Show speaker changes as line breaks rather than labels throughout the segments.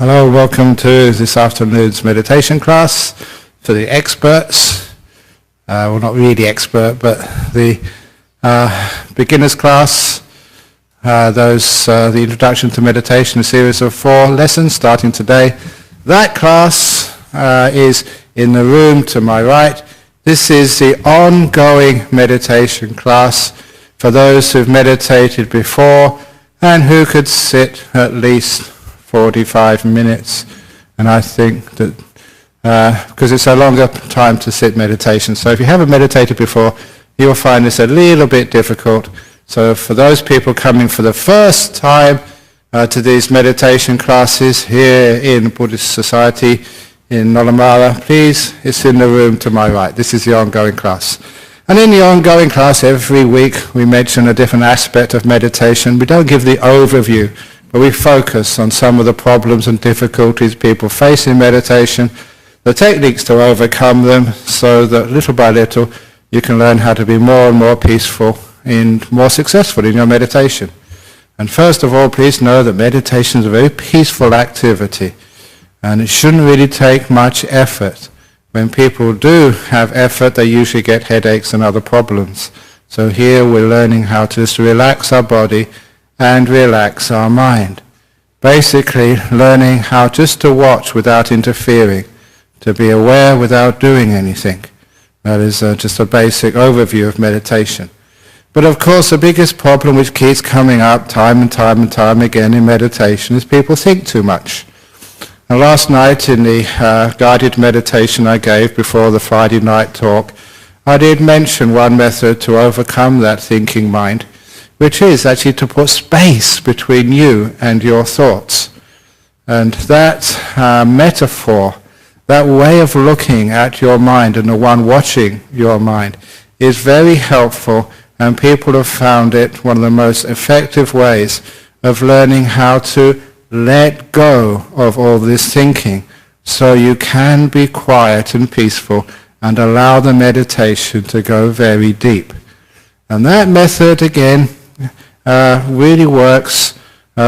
Hello, welcome to this afternoon's meditation class for the experts. Well, not really expert, but the beginners class. The introduction to meditation, a series of 4 lessons starting today. That class is in the room to my right. This is the ongoing meditation class for those who've meditated before and who could sit at least 45 minutes. And I think that because it's a longer time to sit meditation, so if you haven't meditated before, you'll find this a little bit difficult. So for those people coming for the first time to these meditation classes here in Buddhist Society in Nolamala, please, it's in the room to my right. This is the ongoing class. And in the ongoing class, every week we mention a different aspect of meditation. We don't give the overview, but we focus on some of the problems and difficulties people face in meditation, the techniques to overcome them, so that little by little you can learn how to be more and more peaceful and more successful in your meditation. And first of all, please know that meditation is a very peaceful activity, and it shouldn't really take much effort. When people do have effort, they usually get headaches and other problems. So here we're learning how to just relax our body and relax our mind. Basically learning how just to watch without interfering, to be aware without doing anything. That is just a basic overview of meditation. But of course the biggest problem which keeps coming up time and time again in meditation is people think too much. And last night in the guided meditation I gave before the Friday night talk, I did mention one method to overcome that thinking mind, which is actually to put space between you and your thoughts. And that metaphor, that way of looking at your mind and the one watching your mind is very helpful, and people have found it one of the most effective ways of learning how to let go of all this thinking so you can be quiet and peaceful and allow the meditation to go very deep. And that method, again, really works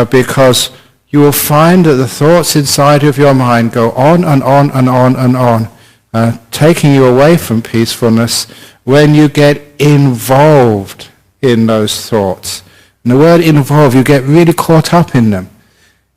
because you will find that the thoughts inside of your mind go on and on and on and on, taking you away from peacefulness when you get involved in those thoughts. And the word involved, you get really caught up in them.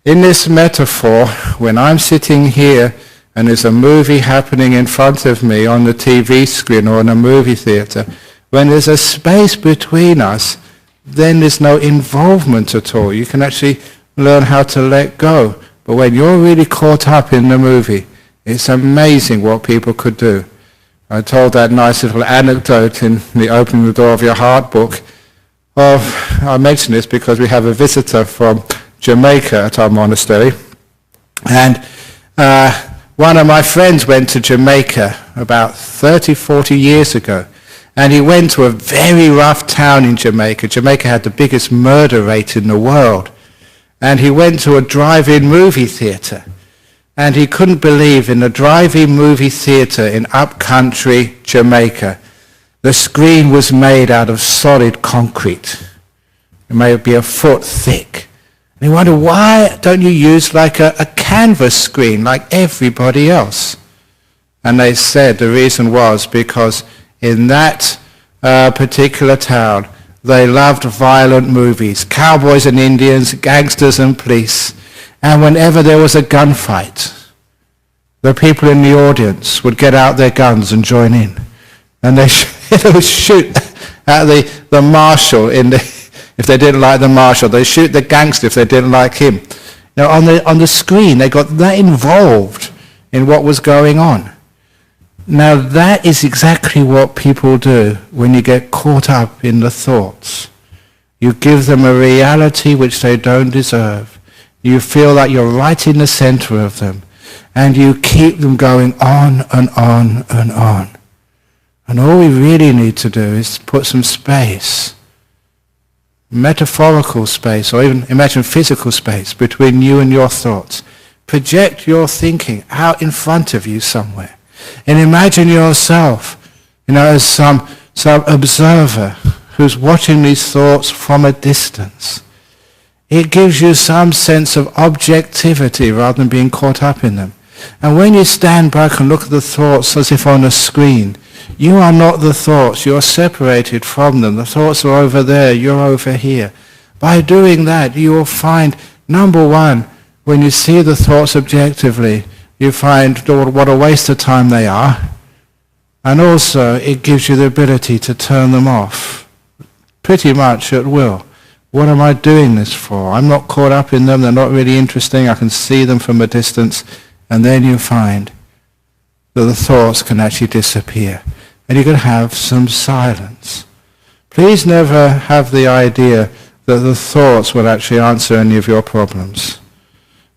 In this metaphor, when I'm sitting here and there's a movie happening in front of me on the TV screen or in a movie theater, when there's a space between us, then there's no involvement at all. You can actually learn how to let go. But when you're really caught up in the movie, it's amazing what people could do. I told that nice little anecdote in the Opening the Door of Your Heart book. I mention this because we have a visitor from Jamaica at our monastery. And one of my friends went to Jamaica about 30, 40 years ago. And he went to a very rough town in Jamaica. Jamaica had the biggest murder rate in the world. And he went to a drive-in movie theater. And he couldn't believe in the drive-in movie theater in upcountry Jamaica, the screen was made out of solid concrete. It may be a foot thick. And he wondered, why don't you use like a canvas screen like everybody else? And they said the reason was because in that particular town, they loved violent movies, cowboys and Indians, gangsters and police. And whenever there was a gunfight, the people in the audience would get out their guns and join in. And they would shoot at the marshal if they didn't like the marshal. They shoot the gangster if they didn't like him. Now on the screen, they got that involved in what was going on. Now that is exactly what people do when you get caught up in the thoughts. You give them a reality which they don't deserve. You feel like you're right in the center of them, and you keep them going on and on and on. And all we really need to do is put some space, metaphorical space, or even imagine physical space between you and your thoughts. Project your thinking out in front of you somewhere. And imagine yourself, as some observer who's watching these thoughts from a distance. It gives you some sense of objectivity rather than being caught up in them. And when you stand back and look at the thoughts as if on a screen, you are not the thoughts, you are separated from them. The thoughts are over there, you're over here. By doing that, you will find, number one, when you see the thoughts objectively, you find what a waste of time they are. And also, it gives you the ability to turn them off, pretty much at will. What am I doing this for? I'm not caught up in them, they're not really interesting, I can see them from a distance. And then you find that the thoughts can actually disappear. And you can have some silence. Please never have the idea that the thoughts will actually answer any of your problems.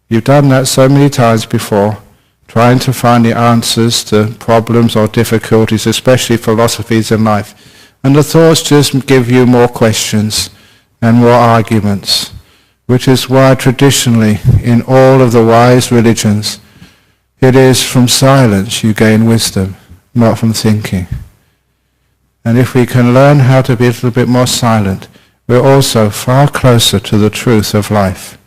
You've done that so many times before, trying to find the answers to problems or difficulties, especially philosophies in life. And the thoughts just give you more questions and more arguments, which is why traditionally in all of the wise religions, it is from silence you gain wisdom, not from thinking. And if we can learn how to be a little bit more silent, we're also far closer to the truth of life.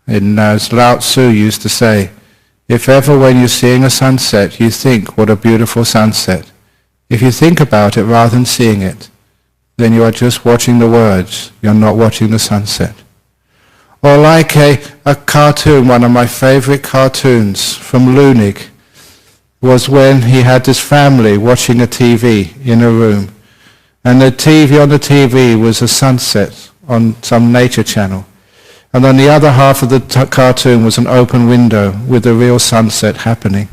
As Lao Tzu used to say, if ever when you're seeing a sunset, you think, what a beautiful sunset. If you think about it rather than seeing it, then you are just watching the words, you're not watching the sunset. Or like a cartoon, one of my favorite cartoons from Lunig, was when he had this family watching a TV in a room. And the TV on the TV was a sunset on some nature channel. And on the other half of the cartoon was an open window with the real sunset happening.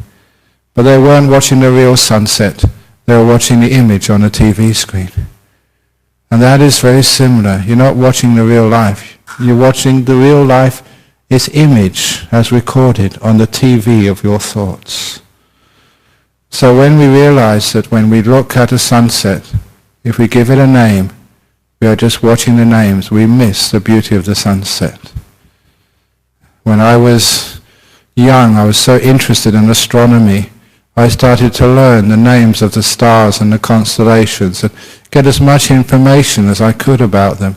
But they weren't watching the real sunset, they were watching the image on the TV screen. And that is very similar. You're not watching the real life. You're watching the real life, its image as recorded on the TV of your thoughts. So when we realize that when we look at a sunset, if we give it a name, we are just watching the names, we miss the beauty of the sunset. When I was young, I was so interested in astronomy, I started to learn the names of the stars and the constellations and get as much information as I could about them.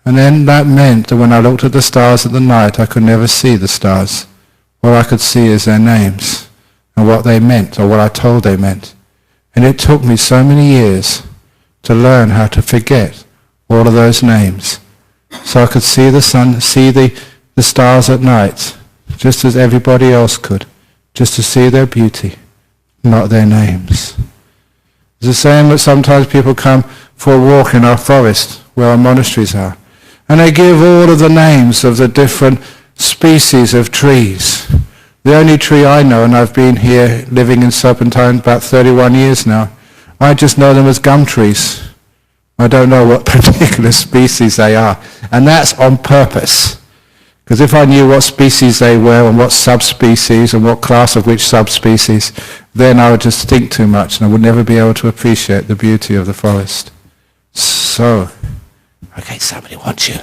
And then that meant that when I looked at the stars at the night, I could never see the stars. All I could see is their names and what they meant or what I told they meant. And it took me so many years to learn how to forget all of those names. So I could see the sun, see the stars at night, just as everybody else could, just to see their beauty, not their names. It's the same that sometimes people come for a walk in our forest, where our monasteries are, and they give all of the names of the different species of trees. The only tree I know, and I've been here living in Serpentine about 31 years now, I just know them as gum trees. I don't know what particular species they are. And that's on purpose. Because if I knew what species they were and what subspecies and what class of which subspecies, then I would just think too much and I would never be able to appreciate the beauty of the forest. So, okay, somebody wants you.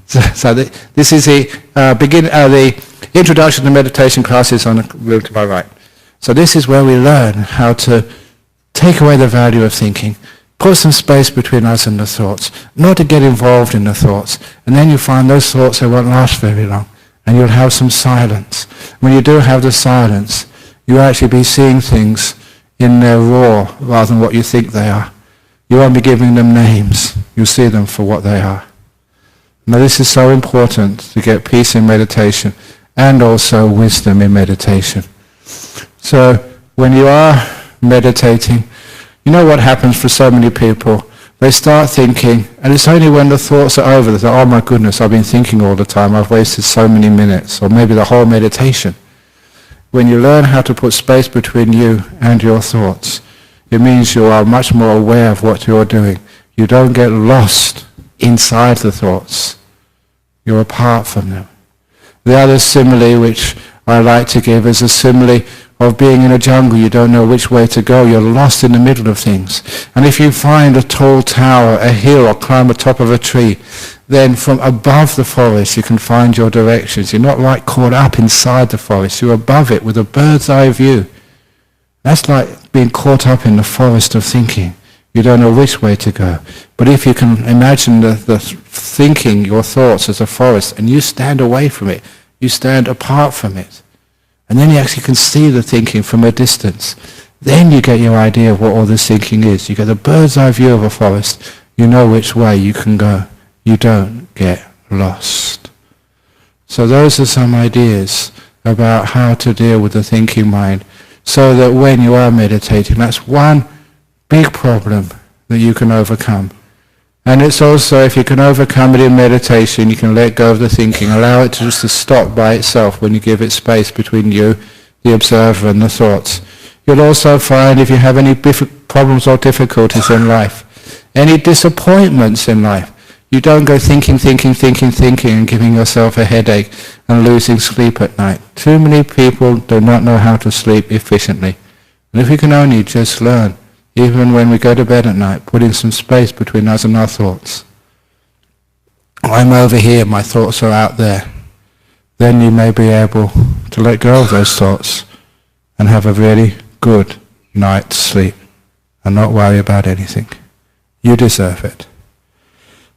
This is the introduction to meditation classes on the room to my right. So this is where we learn how to take away the value of thinking, put some space between us and the thoughts, not to get involved in the thoughts. And then you find those thoughts, they won't last very long. And you'll have some silence. When you do have the silence, you actually be seeing things in their raw rather than what you think they are. You won't be giving them names. You'll see them for what they are. Now this is so important to get peace in meditation and also wisdom in meditation. So when you are meditating, you know what happens for so many people? They start thinking, and it's only when the thoughts are over, they say, oh my goodness, I've been thinking all the time, I've wasted so many minutes, or maybe the whole meditation. When you learn how to put space between you and your thoughts, it means you are much more aware of what you're doing. You don't get lost inside the thoughts. You're apart from them. The other simile which I like to give is a simile of being in a jungle. You don't know which way to go. You're lost in the middle of things. And if you find a tall tower, a hill, or climb the top of a tree, then from above the forest you can find your directions. You're not like caught up inside the forest. You're above it with a bird's eye view. That's like being caught up in the forest of thinking. You don't know which way to go. But if you can imagine the thinking, your thoughts as a forest, and you stand away from it, you stand apart from it, and then you actually can see the thinking from a distance, then you get your idea of what all this thinking is. You get a bird's eye view of a forest, you know which way you can go. You don't get lost. So those are some ideas about how to deal with the thinking mind, so that when you are meditating, that's one big problem that you can overcome. And it's also, if you can overcome it in meditation, you can let go of the thinking, allow it to just to stop by itself when you give it space between you, the observer, and the thoughts. You'll also find, if you have any problems or difficulties in life, any disappointments in life, you don't go thinking, and giving yourself a headache and losing sleep at night. Too many people do not know how to sleep efficiently. And if we can only just learn, even when we go to bed at night, putting some space between us and our thoughts. I'm over here, my thoughts are out there. Then you may be able to let go of those thoughts and have a really good night's sleep and not worry about anything. You deserve it.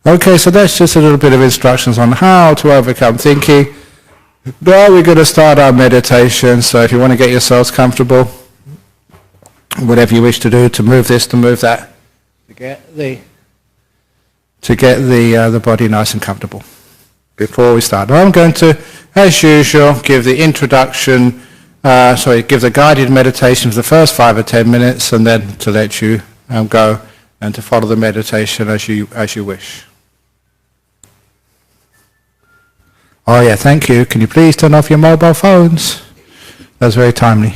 Okay, so that's just a little bit of instructions on how to overcome thinking. Now we're going to start our meditation, so if you want to get yourselves comfortable, whatever you wish to do, to move this, to move that, to get the body nice and comfortable. Before we start, I'm going to, as usual, give the introduction, give the guided meditation for the first 5 or 10 minutes, and then to let you go and to follow the meditation as you wish. Oh yeah, thank you. Can you please turn off your mobile phones? That's very timely.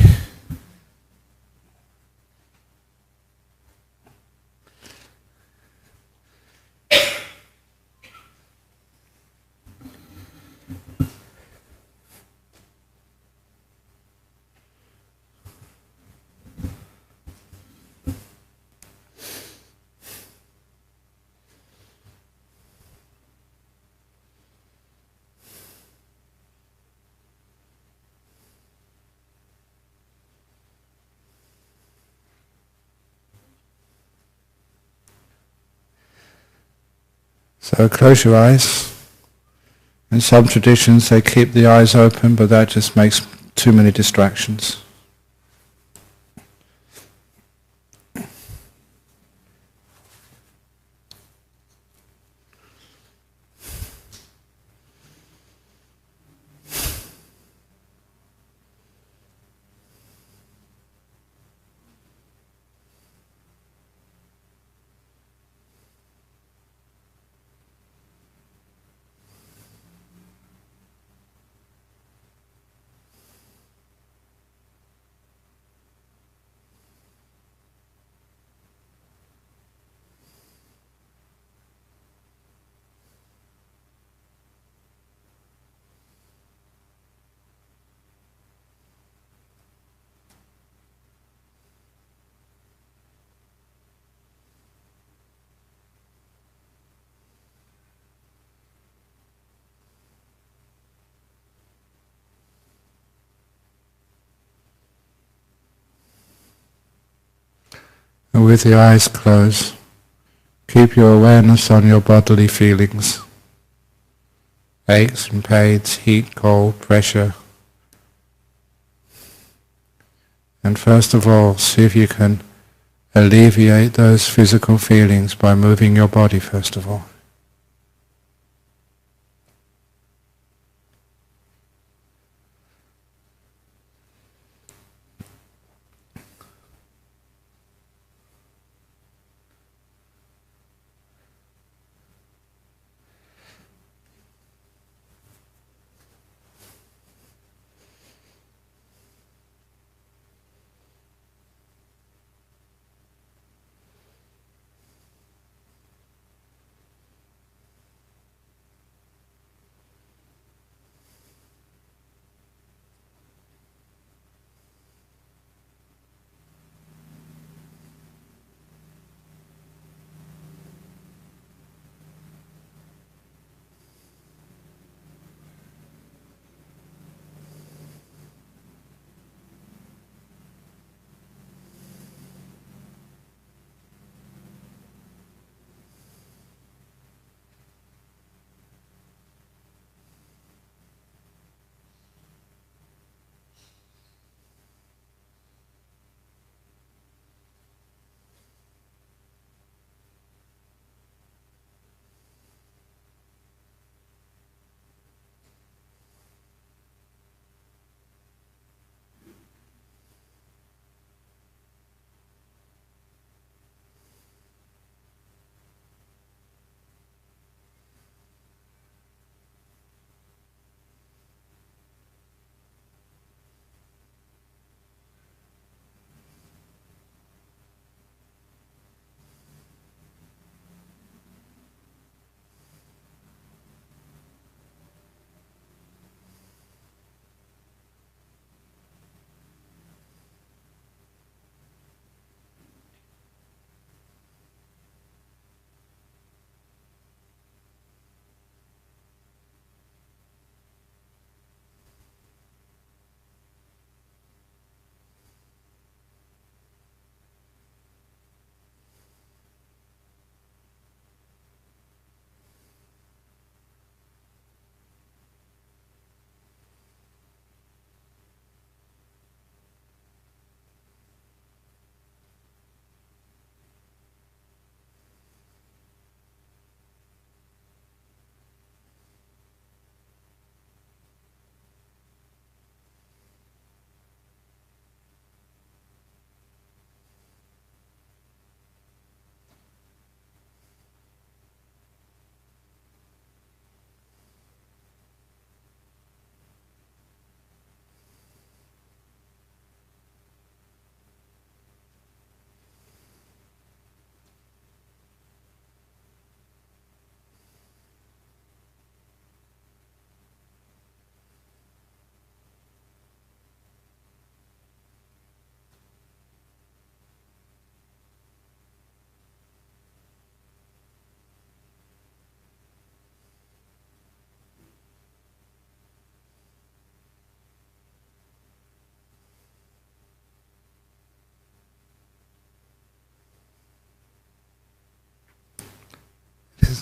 So close your eyes. In some traditions they keep the eyes open, but that just makes too many distractions. And with the eyes closed, keep your awareness on your bodily feelings. Aches and pains, heat, cold, pressure. And first of all, see if you can alleviate those physical feelings by moving your body first of all.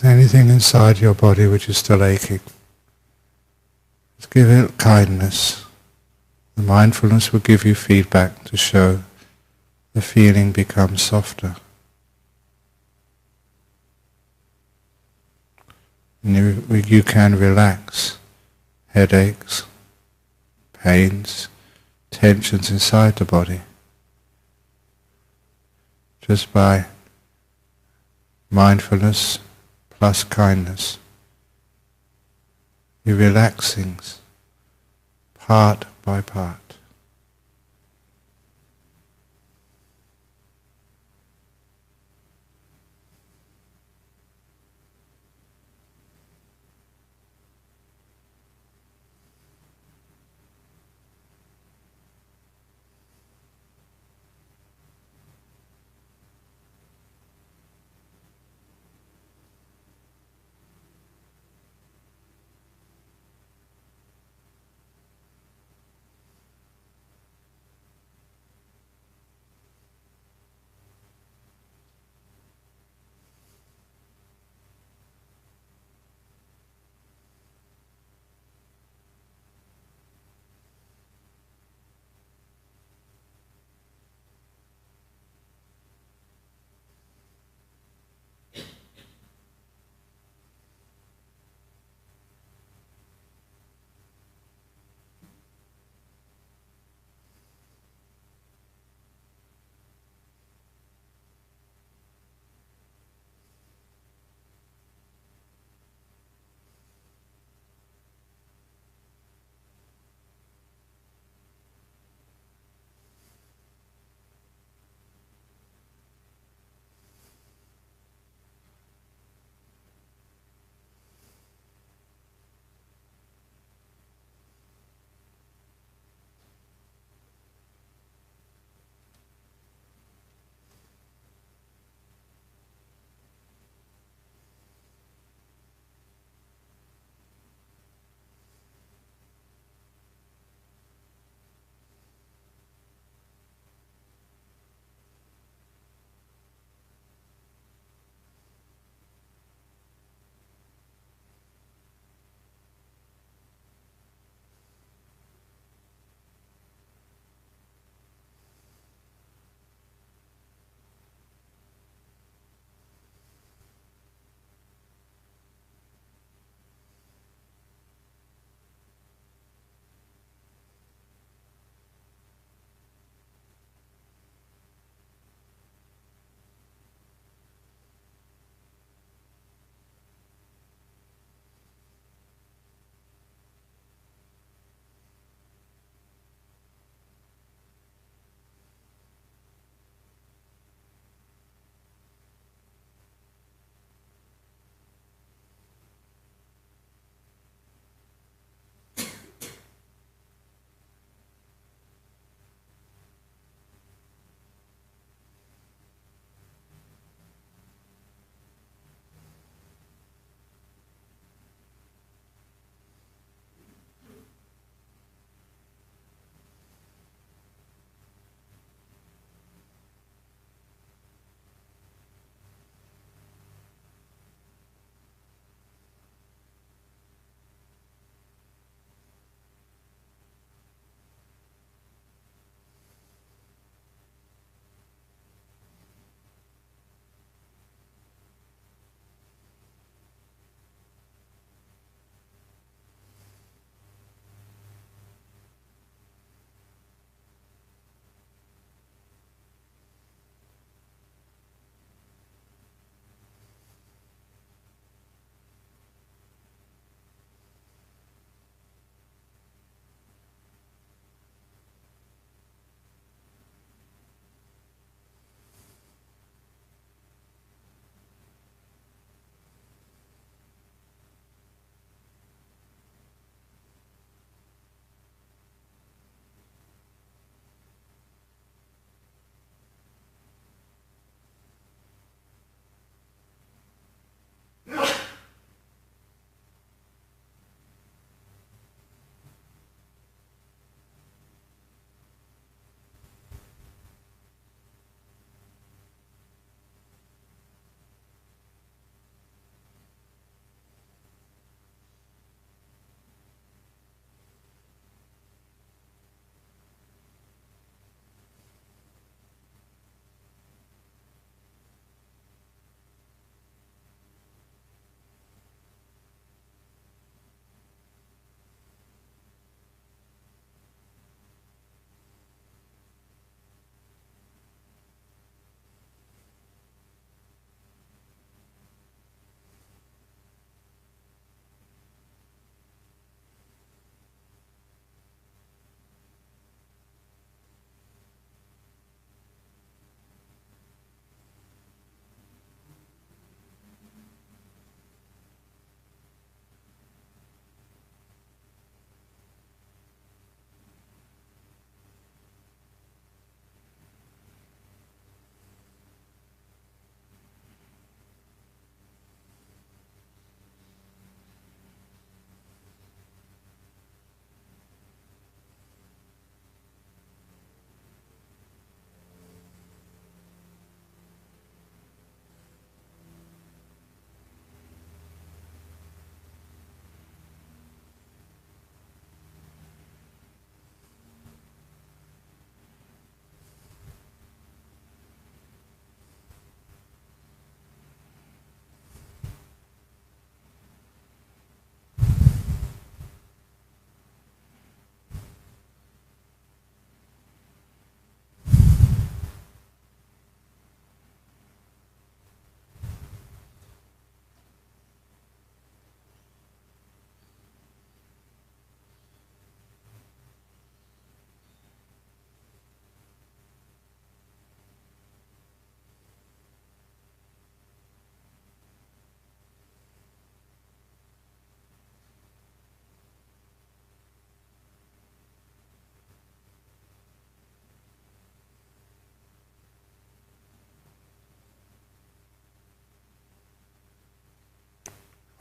anything inside your body which is still aching, just give it kindness. The mindfulness will give you feedback to show the feeling becomes softer. And you can relax headaches, pains, tensions inside the body just by mindfulness plus kindness. You relax things part by part.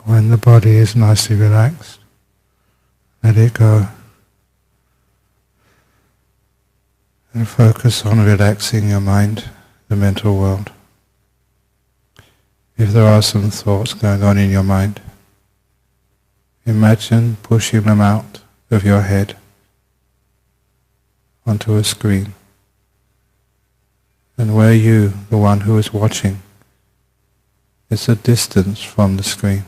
When the body is nicely relaxed, let it go and focus on relaxing your mind, the mental world. If there are some thoughts going on in your mind, imagine pushing them out of your head onto a screen. And where you, the one who is watching, is a distance from the screen.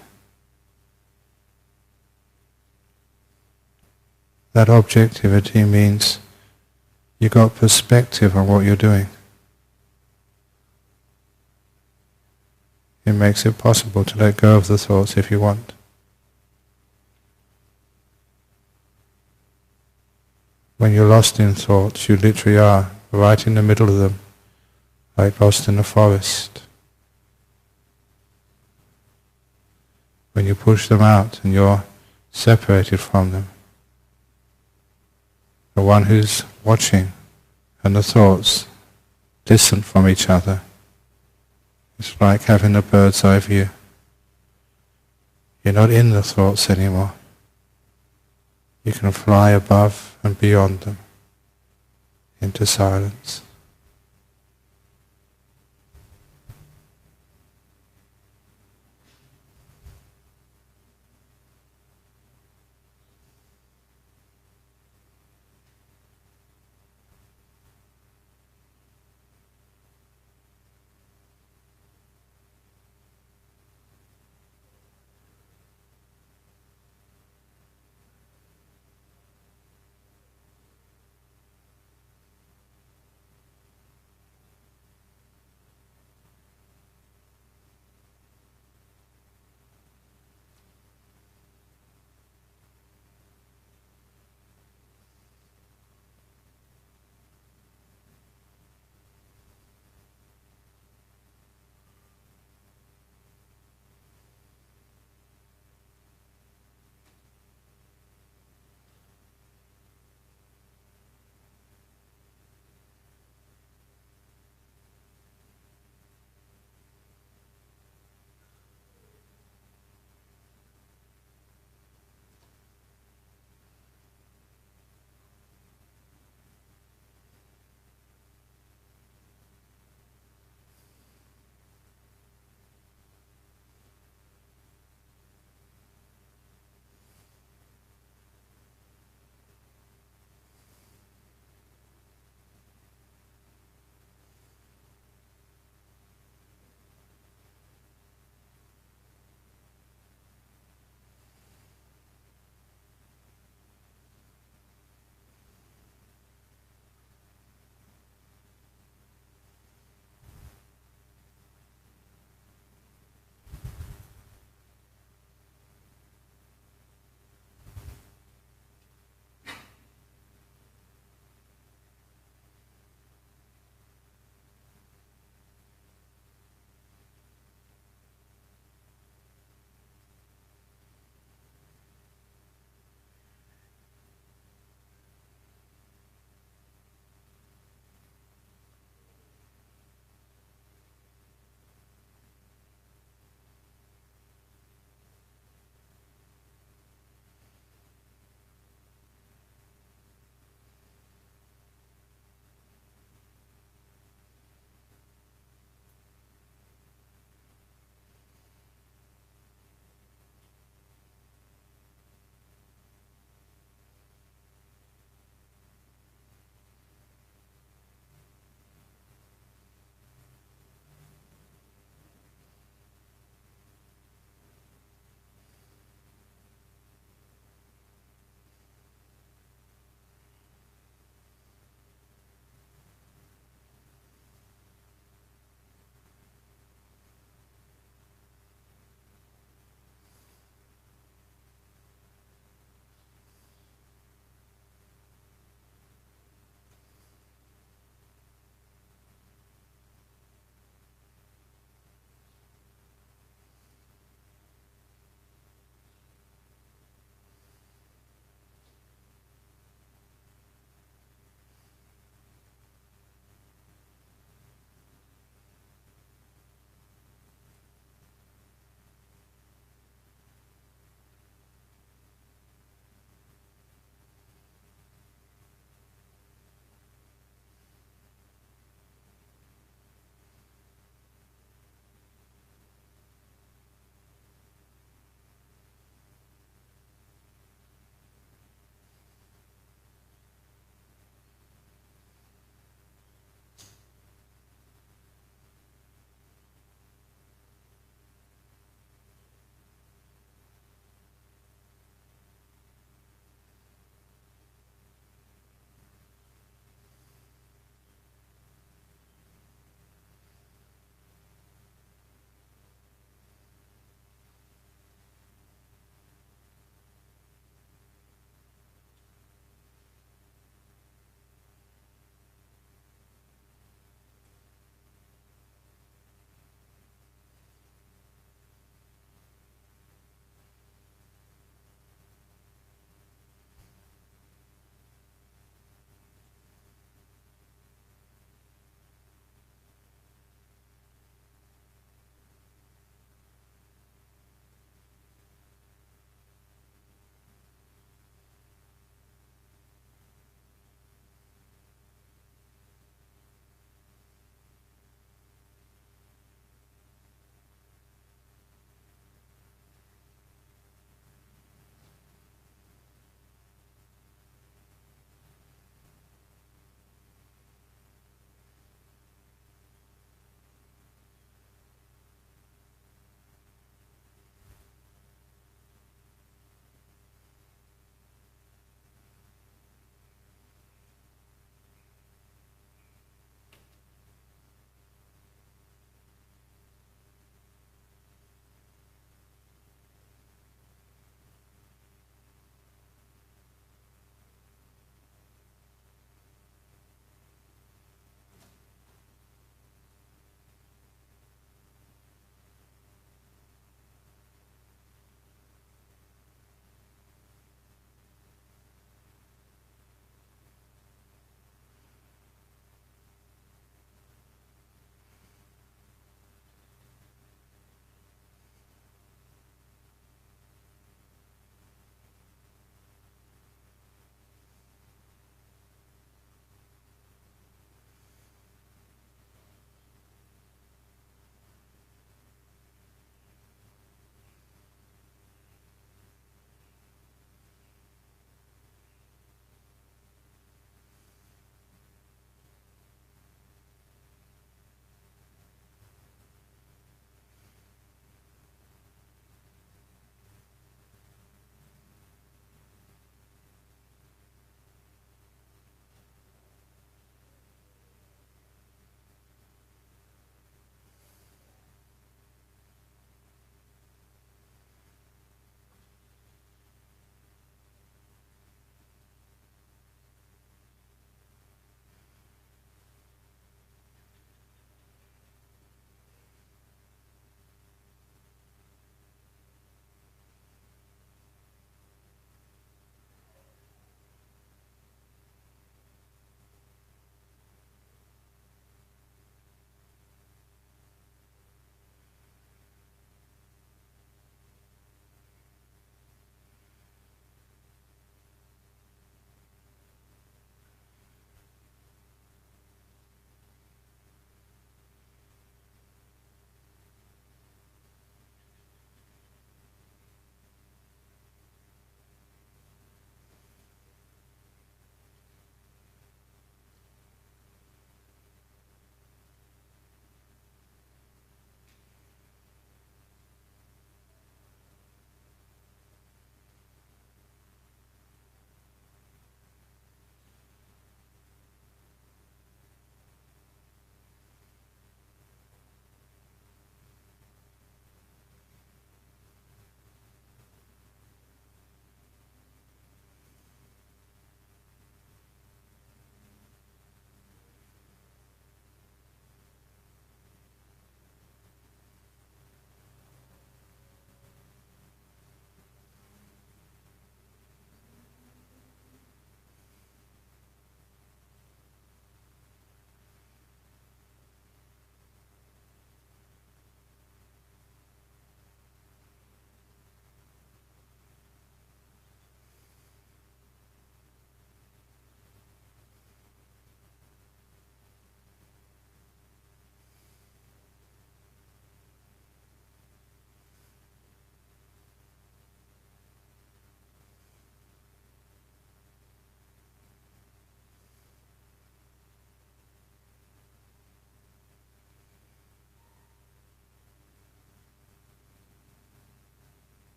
That objectivity means you got perspective on what you're doing. It makes it possible to let go of the thoughts if you want. When you're lost in thoughts, you literally are right in the middle of them, like lost in a forest. When you push them out and you're separated from them, the one who's watching and the thoughts distant from each other. It's like having a bird's eye view. You're not in the thoughts anymore. You can fly above and beyond them into silence.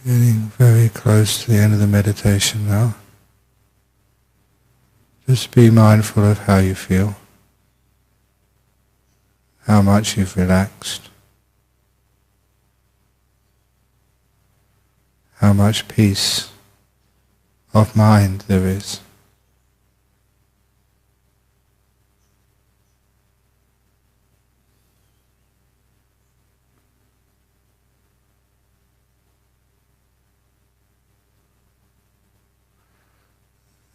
Getting very close to the end of the meditation now. Just be mindful of how you feel, how much you've relaxed, how much peace of mind there is.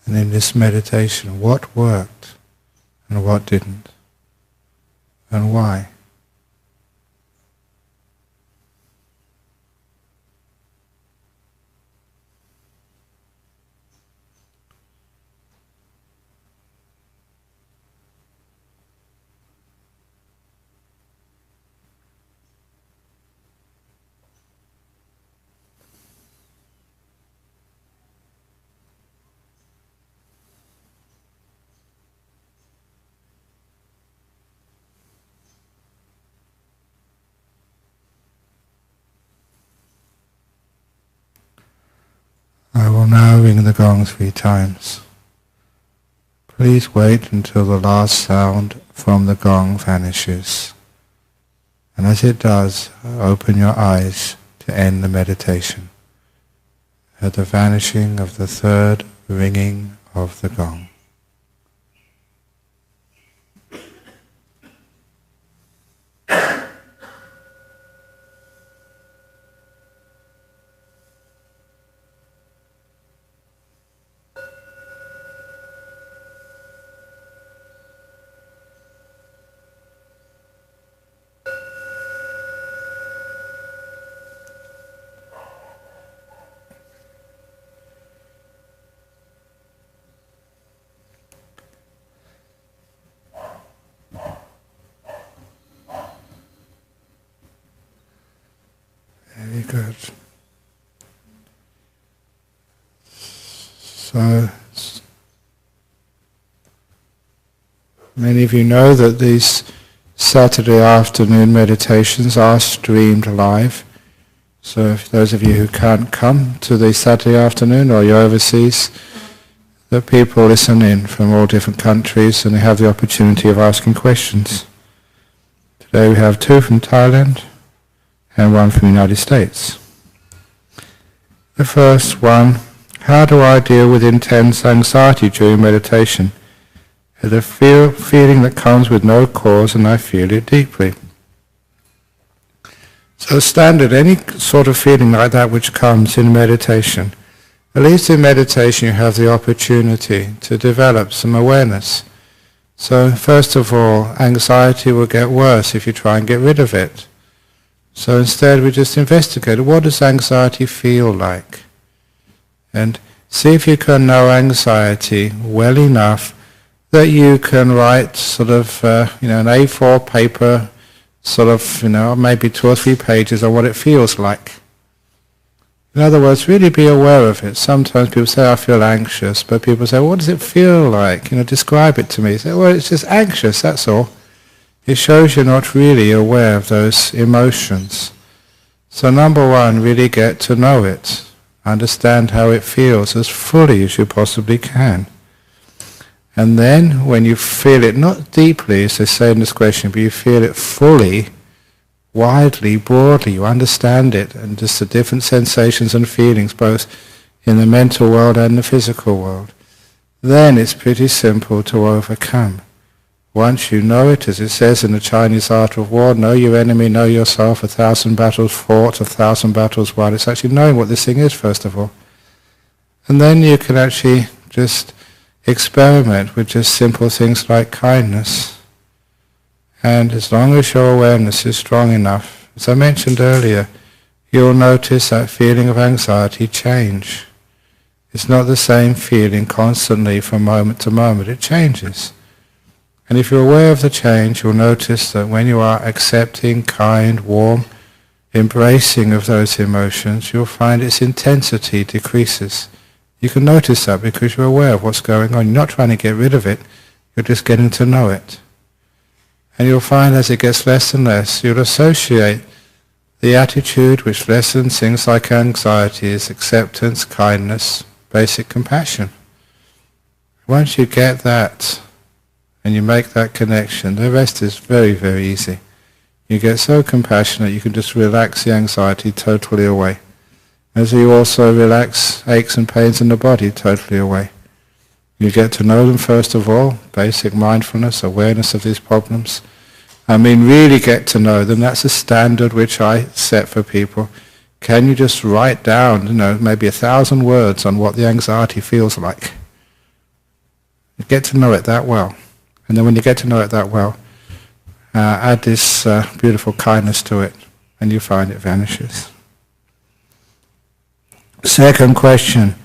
And in this meditation, what worked and what didn't, and why? I will now ring the gong 3 times. Please wait until the last sound from the gong vanishes. And as it does, open your eyes to end the meditation at the vanishing of the 3rd ringing of the gong. Very good. So, many of you know that these Saturday afternoon meditations are streamed live. So if those of you who can't come to the Saturday afternoon or you're overseas, that people listen in from all different countries and they have the opportunity of asking questions. Today we have 2 from Thailand and 1 from the United States. The first one, how do I deal with intense anxiety during meditation? The feeling that comes with no cause and I feel it deeply. So standard, any sort of feeling like that which comes in meditation, at least in meditation you have the opportunity to develop some awareness. So first of all, anxiety will get worse if you try and get rid of it. So instead we just investigate, what does anxiety feel like? And see if you can know anxiety well enough that you can write sort of, an A4 paper, sort of, maybe 2 or 3 pages on what it feels like. In other words, really be aware of it. Sometimes people say, I feel anxious, but people say, what does it feel like? Describe it to me. You say, well, it's just anxious, that's all. It shows you're not really aware of those emotions. So number 1, really get to know it. Understand how it feels as fully as you possibly can. And then when you feel it, not deeply, as they say in this question, but you feel it fully, widely, broadly, you understand it, and just the different sensations and feelings, both in the mental world and the physical world, then it's pretty simple to overcome. Once you know it, as it says in the Chinese art of war, know your enemy, know yourself, 1,000 battles fought, 1,000 battles won. It's actually knowing what this thing is, first of all. And then you can actually just experiment with just simple things like kindness. And as long as your awareness is strong enough, as I mentioned earlier, you'll notice that feeling of anxiety change. It's not the same feeling constantly from moment to moment, it changes. And if you're aware of the change, you'll notice that when you are accepting, kind, warm, embracing of those emotions, you'll find its intensity decreases. You can notice that because you're aware of what's going on. You're not trying to get rid of it, you're just getting to know it. And you'll find as it gets less and less, you'll associate The attitude which lessens things like anxiety is acceptance, kindness, basic compassion. Once you get that, and you make that connection, the rest is very, very easy. You get so compassionate you can just relax the anxiety totally away. As you also relax aches and pains in the body totally away. You get to know them first of all, basic mindfulness, awareness of these problems. I mean, really get to know them. That's a standard which I set for people. Can you just write down, maybe 1,000 words on what the anxiety feels like? You get to know it that well. And then when you get to know it that well, add this beautiful kindness to it, and you find it vanishes. Second question.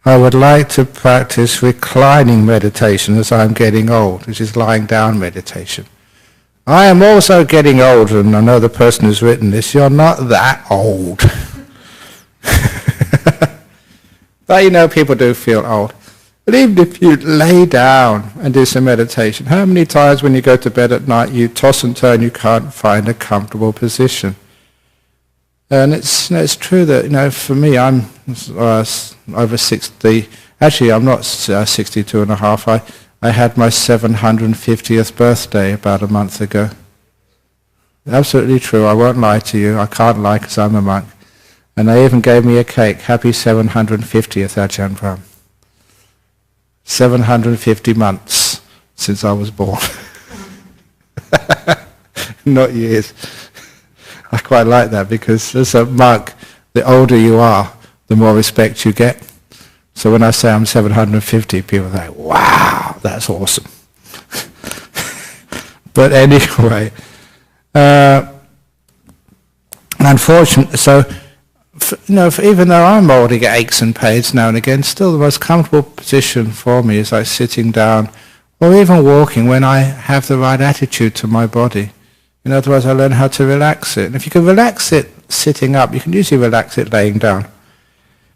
I would like to practice reclining meditation as I'm getting old, which is lying down meditation. I am also getting older, and I know the person who's written this, you're not that old. But people do feel old. But even if you lay down and do some meditation, how many times when you go to bed at night you toss and turn, you can't find a comfortable position? And it's true that, for me, I'm over 60. Actually, I'm not 62 and a half. I had my 750th birthday about a month ago. Absolutely true. I won't lie to you. I can't lie because I'm a monk. And they even gave me a cake. Happy 750th Ajahn Brahm. 750 months since I was born. Not years. I quite like that because as a monk, the older you are, the more respect you get. So when I say I'm 750, people are like, wow, that's awesome. But anyway, unfortunately, so, even though I'm old, I get aches and pains now and again, still the most comfortable position for me is like sitting down or even walking when I have the right attitude to my body. In other words, I learn how to relax it. And if you can relax it sitting up, you can usually relax it laying down.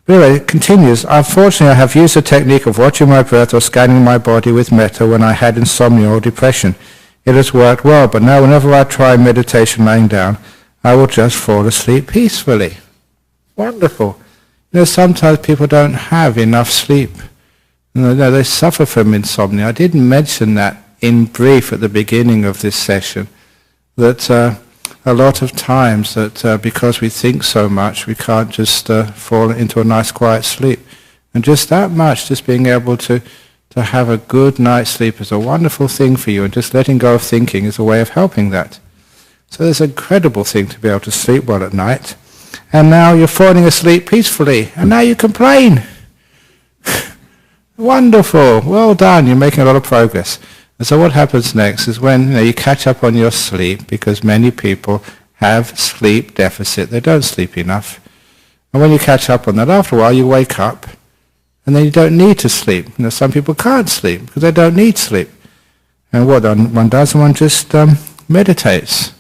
But anyway, it continues. Unfortunately, I have used the technique of watching my breath or scanning my body with metta when I had insomnia or depression. It has worked well, but now whenever I try meditation laying down, I will just fall asleep peacefully. Wonderful. Sometimes people don't have enough sleep. They suffer from insomnia. I didn't mention that in brief at the beginning of this session, that a lot of times that because we think so much, we can't just fall into a nice quiet sleep. And just that much, just being able to have a good night's sleep is a wonderful thing for you, and just letting go of thinking is a way of helping that. So it's an incredible thing to be able to sleep well at night. And now you're falling asleep peacefully, and now you complain. Wonderful, well done, you're making a lot of progress. And so what happens next is when you catch up on your sleep, because many people have sleep deficit, they don't sleep enough. And when you catch up on that, after a while you wake up, and then you don't need to sleep. Some people can't sleep because they don't need sleep. And what one does, one just meditates,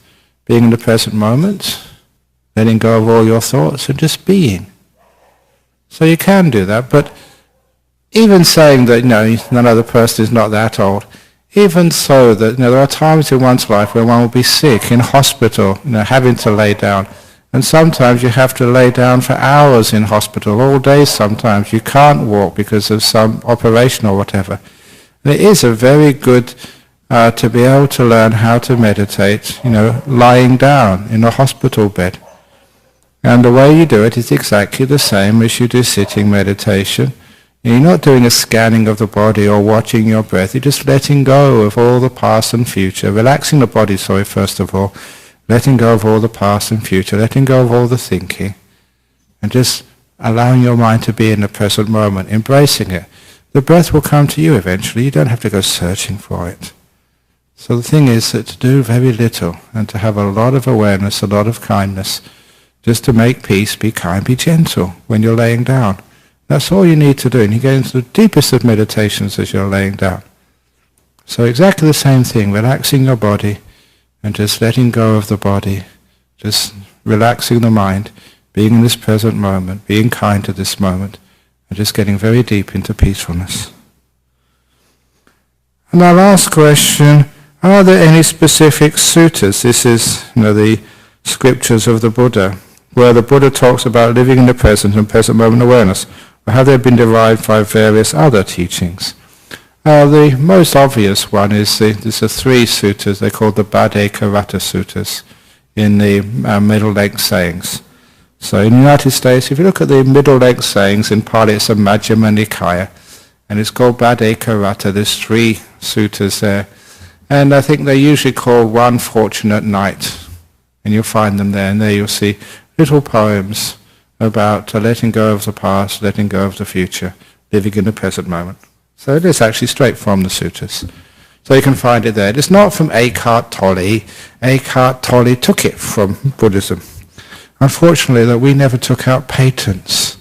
being in the present moment, letting go of all your thoughts and just being. So you can do that, but even saying that none other person is not that old, even so that there are times in one's life where one will be sick, in hospital, having to lay down. And sometimes you have to lay down for hours in hospital, all day sometimes. You can't walk because of some operation or whatever. And it is a very good to be able to learn how to meditate, lying down in a hospital bed. And the way you do it is exactly the same as you do sitting meditation. You're not doing a scanning of the body or watching your breath. You're just letting go of all the past and future. Relaxing the body, first of all. Letting go of all the past and future. Letting go of all the thinking. And just allowing your mind to be in the present moment. Embracing it. The breath will come to you eventually. You don't have to go searching for it. So the thing is that to do very little and to have a lot of awareness, a lot of kindness, just to make peace, be kind, be gentle when you're laying down. That's all you need to do. And you get into the deepest of meditations as you're laying down. So exactly the same thing, relaxing your body and just letting go of the body, just relaxing the mind, being in this present moment, being kind to this moment, and just getting very deep into peacefulness. And our last question, are there any specific suttas? This is the scriptures of the Buddha, where the Buddha talks about living in the present and present moment awareness, or have they been derived by various other teachings? The most obvious one is there's the 3 suttas, they're called the Bhaddekaratta suttas, in the middle-length sayings. So in the United States, if you look at the middle-length sayings, in Pali it's a Majjhima Nikaya, and it's called Bhaddekaratta. There's 3 suttas there. And I think they're usually called One Fortunate Night. And you'll find them there, and there you'll see little poems about letting go of the past, letting go of the future, living in the present moment. So it is actually straight from the suttas. So you can find it there. It's not from Eckhart Tolle. Eckhart Tolle took it from Buddhism. Unfortunately, that we never took out patents.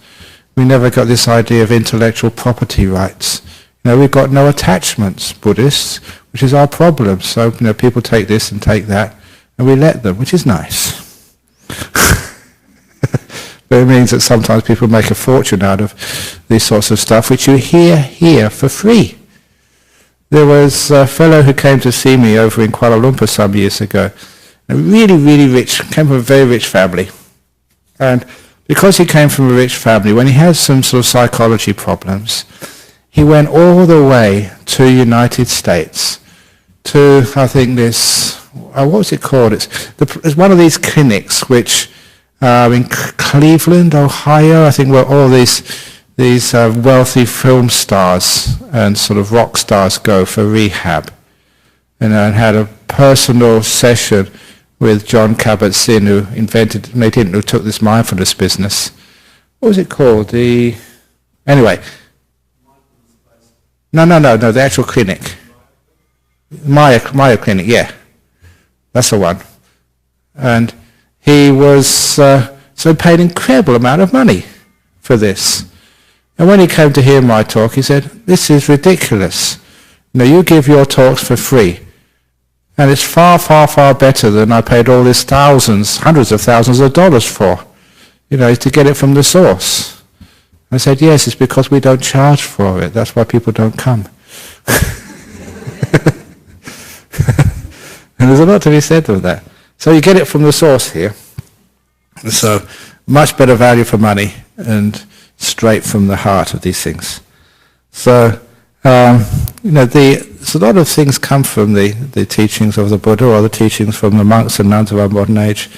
We never got this idea of intellectual property rights. We've got no attachments, Buddhists, which is our problem. So people take this and take that, and we let them, which is nice. But it means that sometimes people make a fortune out of these sorts of stuff, which you hear here for free. There was a fellow who came to see me over in Kuala Lumpur some years ago. A really, really rich, came from a very rich family. And because he came from a rich family, when he had some sort of psychology problems, he went all the way to United States to, I think this, what was it called? It's one of these clinics which in Cleveland, Ohio, I think, where all these wealthy film stars and sort of rock stars go for rehab. And had a personal session with John Kabat-Zinn, who took this mindfulness business. What was it called? Anyway. No, the actual clinic. Mayo Clinic, yeah. That's the one. And he was, so paid an incredible amount of money for this. And when he came to hear my talk, he said, this is ridiculous. You give your talks for free. And it's far, far, far better than I paid all these thousands, hundreds of thousands of dollars for, to get it from the source. I said, yes, it's because we don't charge for it. That's why people don't come. And there's a lot to be said of that. So you get it from the source here. So much better value for money and straight from the heart of these things. So, so a lot of things come from the teachings of the Buddha or the teachings from the monks and nuns of our modern age.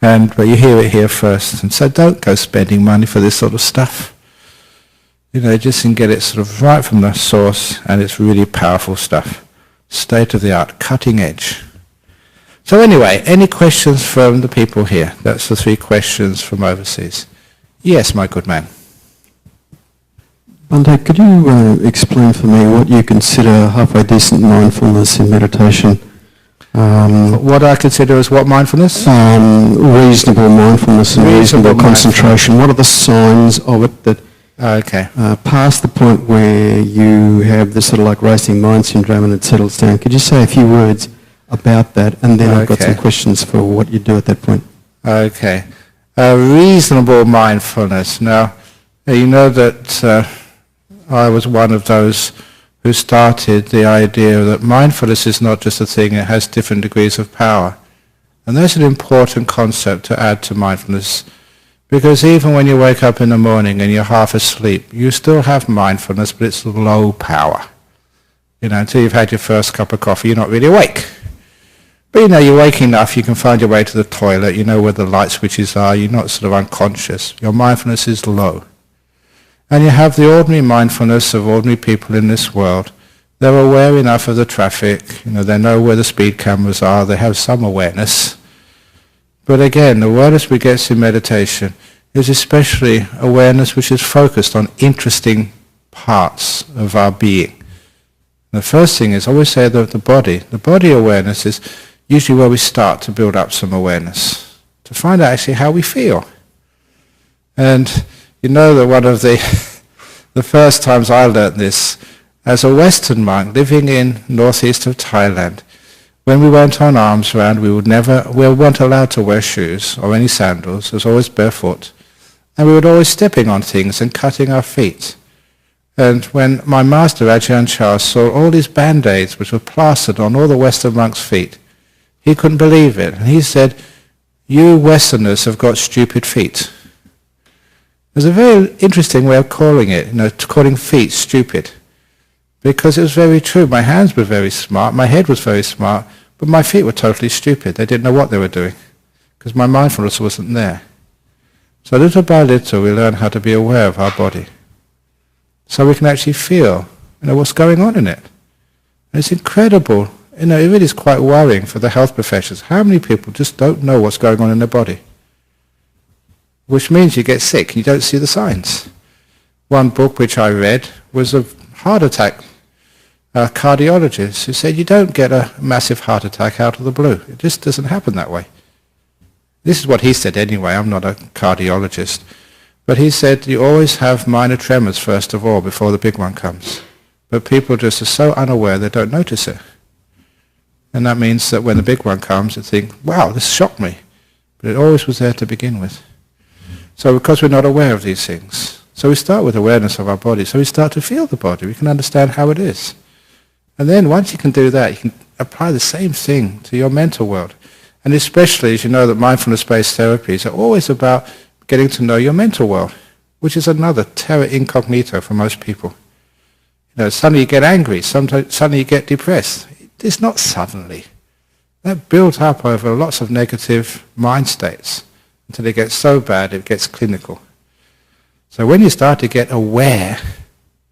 But you hear it here first. And so don't go spending money for this sort of stuff. Just can get it sort of right from the source, and it's really powerful stuff. State of the art, cutting edge. So anyway, any questions from the people here? That's the 3 questions from overseas. Yes, my good man.
Bhante, could you explain for me what you consider halfway decent mindfulness in meditation?
What I consider as what mindfulness?
Reasonable mindfulness and reasonable concentration. What are the signs of it that past the point where you have this sort of like racing mind syndrome and it settles down? Could you say a few words about that, and then I've got some questions for what you do at that point.
Okay. Reasonable mindfulness. Now, you know that I was one of those who started the idea that mindfulness is not just a thing, it has different degrees of power. And that's an important concept to add to mindfulness, because even when you wake up in the morning and you're half asleep, you still have mindfulness, but it's low power. Until you've had your first cup of coffee, you're not really awake. But you're awake enough, you can find your way to the toilet, you know where the light switches are, you're not sort of unconscious. Your mindfulness is low. And you have the ordinary mindfulness of ordinary people in this world. They're aware enough of the traffic, they know where the speed cameras are, they have some awareness. But again, the awareness we get in meditation is especially awareness which is focused on interesting parts of our being. The first thing is, I always say that the body awareness is usually where we start to build up some awareness, to find out actually how we feel. And that one of the first times I learnt this, as a Western monk living in northeast of Thailand, when we went on alms round, we weren't allowed to wear shoes or any sandals, it was always barefoot. And we were always stepping on things and cutting our feet. And when my master, Ajahn saw all these band-aids which were plastered on all the Western monks' feet, he couldn't believe it. And he said, you Westerners have got stupid feet. There's a very interesting way of calling it, calling feet stupid. Because it was very true. My hands were very smart, my head was very smart, but my feet were totally stupid. They didn't know what they were doing, because my mindfulness wasn't there. So little by little we learn how to be aware of our body. So we can actually feel, what's going on in it. And it's incredible. It really is quite worrying for the health professionals. How many people just don't know what's going on in their body? Which means you get sick and you don't see the signs. One book which I read was a heart attack cardiologist who said you don't get a massive heart attack out of the blue. It just doesn't happen that way. This is what he said anyway. I'm not a cardiologist. But he said you always have minor tremors first of all before the big one comes. But people just are so unaware they don't notice it. And that means that when the big one comes, they think, wow, this shocked me. But it always was there to begin with. So because we're not aware of these things, so we start with awareness of our body. So we start to feel the body. We can understand how it is. And then once you can do that, you can apply the same thing to your mental world. And especially as you know that mindfulness-based therapies are always about getting to know your mental world, which is another terra incognito for most people. Suddenly you get angry, suddenly you get depressed. It's not suddenly. That builds up over lots of negative mind states until it gets so bad it gets clinical. So when you start to get aware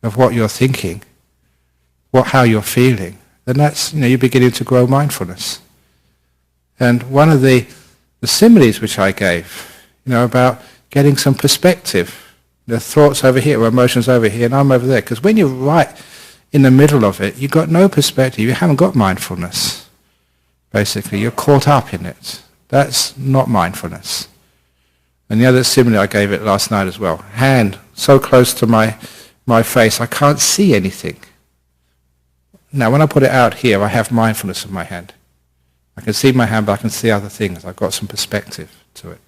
of what you're thinking, how you're feeling, then that's, you're beginning to grow mindfulness. And one of the similes which I gave, about getting some perspective, the thoughts over here, or emotions over here, and I'm over there. Because when you're right in the middle of it, you've got no perspective. You haven't got mindfulness. Basically, you're caught up in it. That's not mindfulness. And the other simile I gave it last night as well. Hand so close to my face, I can't see anything. Now, when I put it out here, I have mindfulness of my hand. I can see my hand, but I can see other things. I've got some perspective to it.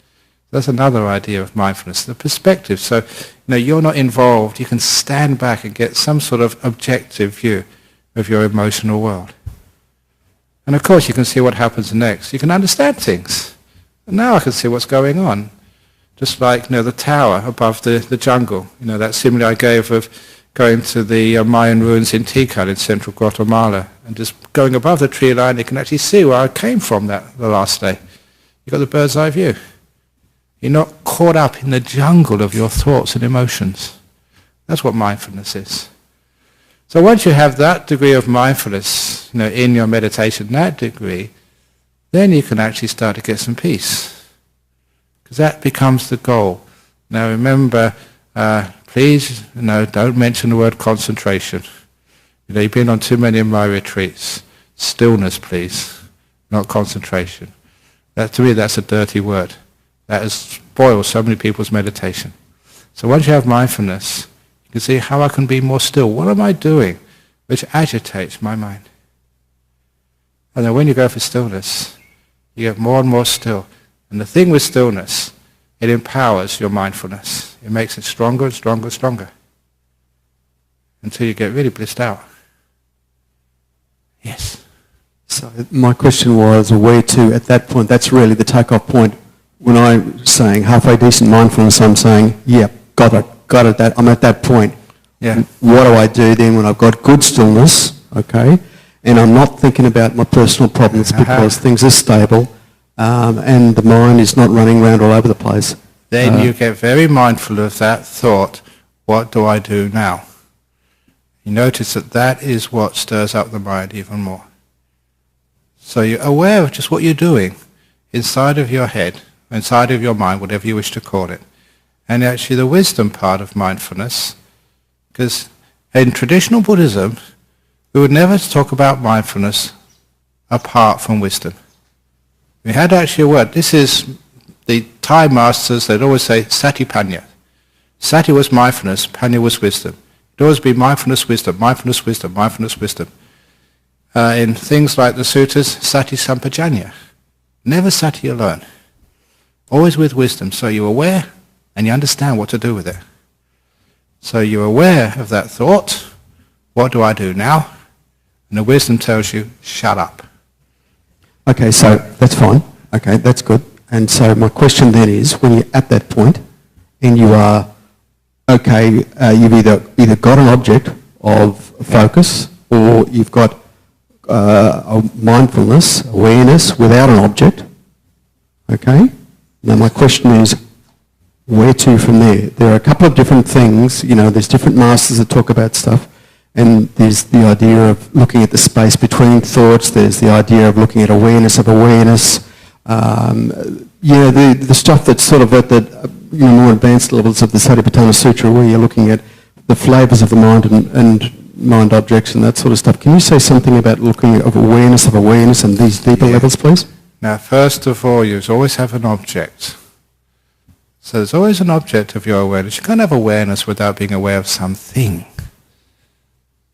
That's another idea of mindfulness, the perspective. So, you're not involved. You can stand back and get some sort of objective view of your emotional world. And of course, you can see what happens next. You can understand things. And now I can see what's going on. Just like, the tower above the jungle. That simile I gave of going to the Mayan ruins in Tikal in central Guatemala and just going above the tree line, you can actually see where I came from the last day. You've got the bird's eye view. You're not caught up in the jungle of your thoughts and emotions. That's what mindfulness is. So once you have that degree of mindfulness, in your meditation, that degree, then you can actually start to get some peace. Because that becomes the goal. Now remember, please, don't mention the word concentration. You've been on too many of my retreats. Stillness, please, not concentration. To me, that's a dirty word. That has spoiled so many people's meditation. So once you have mindfulness, you can see how I can be more still. What am I doing which agitates my mind? And then when you go for stillness, you get more and more still. And the thing with stillness, it empowers your mindfulness. It makes it stronger and stronger and stronger until you get really blissed out. Yes.
So my question was, where to at that point? That's really the take-off point. When I'm saying halfway decent mindfulness, I'm saying, yeah, got it. I'm at that point.
Yeah.
What do I do then when I've got good stillness, okay, and I'm not thinking about my personal problems because things are stable and the mind is not running around all over the place?
Then you get very mindful of that thought, what do I do now? You notice that is what stirs up the mind even more. So you're aware of just what you're doing inside of your head, inside of your mind, whatever you wish to call it. And actually the wisdom part of mindfulness, because in traditional Buddhism, we would never talk about mindfulness apart from wisdom. We had actually a word. This is the Thai masters, they'd always say satipanya. Sati was mindfulness, panya was wisdom. It'd always be mindfulness, wisdom, mindfulness, wisdom, mindfulness, wisdom. In things like the sutras, sati sampajanya. Never sati alone. Always with wisdom. So you're aware and you understand what to do with it. So you're aware of that thought. What do I do now? And the wisdom tells you, shut up.
Okay, so that's fine. Okay, that's good. And so my question then is, when you're at that point and you are, you've either got an object of focus or you've got a mindfulness, awareness without an object, okay? Now my question is, where to from there? There are a couple of different things, there's different masters that talk about stuff, and there's the idea of looking at the space between thoughts, there's the idea of looking at awareness of awareness, the stuff that's sort of at the more advanced levels of the Satipatthana Sutra, where you're looking at the flavours of the mind and mind objects and that sort of stuff. Can you say something about looking at awareness and these deeper levels, please?
Now, first of all, you always have an object. So there's always an object of your awareness. You can't have awareness without being aware of something.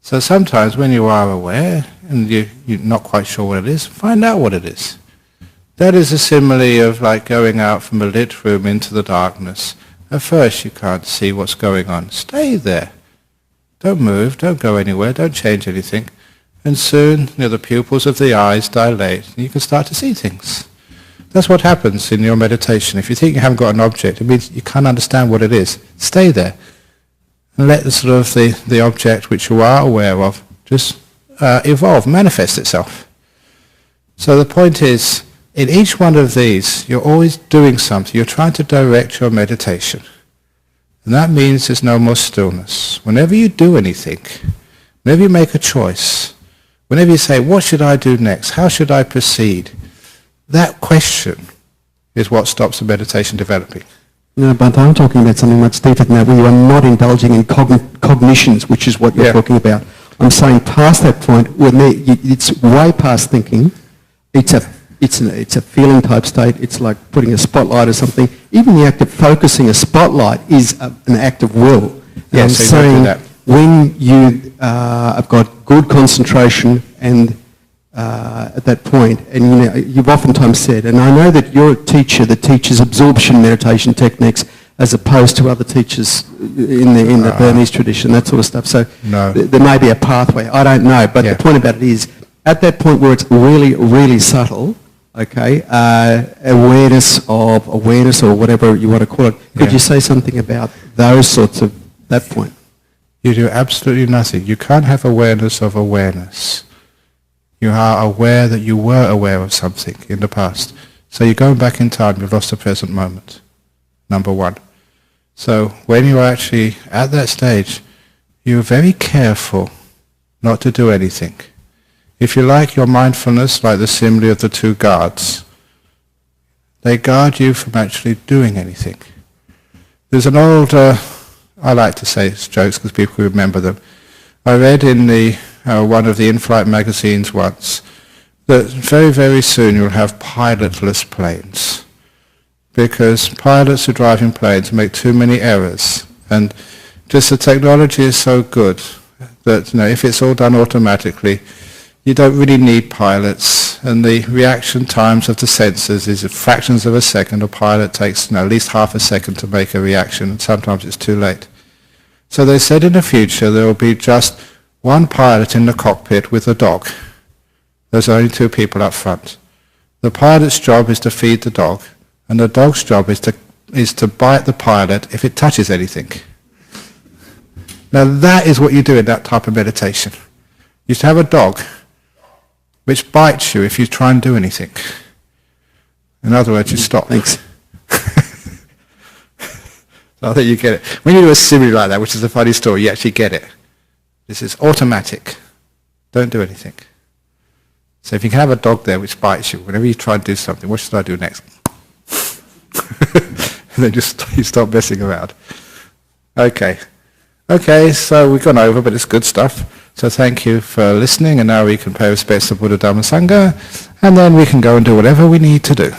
So sometimes when you are aware and you're not quite sure what it is, find out what it is. That is a simile of like going out from a lit room into the darkness. At first you can't see what's going on. Stay there. Don't move, don't go anywhere, don't change anything. And soon the pupils of the eyes dilate and you can start to see things. That's what happens in your meditation. If you think you haven't got an object, it means you can't understand what it is. Stay there. And let the object which you are aware of just evolve, manifest itself. So the point is, in each one of these, you're always doing something. You're trying to direct your meditation. And that means there's no more stillness. Whenever you do anything, whenever you make a choice, whenever you say, what should I do next? How should I proceed? That question is what stops the meditation developing.
No, but I'm talking about something much deeper than that, where you are not indulging in cognitions, which is what you're talking about. I'm saying past that point, when it's way past thinking, it's a feeling type state, it's like putting a spotlight or something. Even the act of focusing a spotlight is an act of will.
Yeah,
I'm
so
saying
that.
when you have got good concentration and at that point, and you've oftentimes said, and I know that you're a teacher that teaches absorption meditation techniques as opposed to other teachers in the Burmese tradition, that sort of stuff. So there may be a pathway, I don't know, but the point about it is, at that point where it's really, really subtle, awareness of awareness or whatever you want to call it, could you say something about those sorts of, that point?
You do absolutely nothing. You can't have awareness of awareness. You are aware that you were aware of something in the past. So you're going back in time, you've lost the present moment, number one. So when you are actually at that stage, you're very careful not to do anything. If you like your mindfulness, like the simile of the two guards, they guard you from actually doing anything. There's an old, I like to say it's jokes because people remember them. I read in one of the in-flight magazines once that very, very soon you'll have pilotless planes because pilots who drive in planes make too many errors, and just the technology is so good that if it's all done automatically, you don't really need pilots, and the reaction times of the sensors is fractions of a second. A pilot takes at least half a second to make a reaction, and sometimes it's too late. So they said in the future there will be just one pilot in the cockpit with a dog. There's only two people up front. The pilot's job is to feed the dog, and the dog's job is to bite the pilot if it touches anything. Now that is what you do in that type of meditation. You have a dog which bites you if you try and do anything. In other words, you stop.
Thanks.
So I think you get it. When you do a simile like that, which is a funny story, you actually get it. This is automatic. Don't do anything. So if you can have a dog there which bites you, whenever you try and do something, what should I do next? And then you stop messing around. Okay, so we've gone over, but it's good stuff. So thank you for listening, and now we can pay respects to Buddha, Dhamma, Sangha, and then we can go and do whatever we need to do.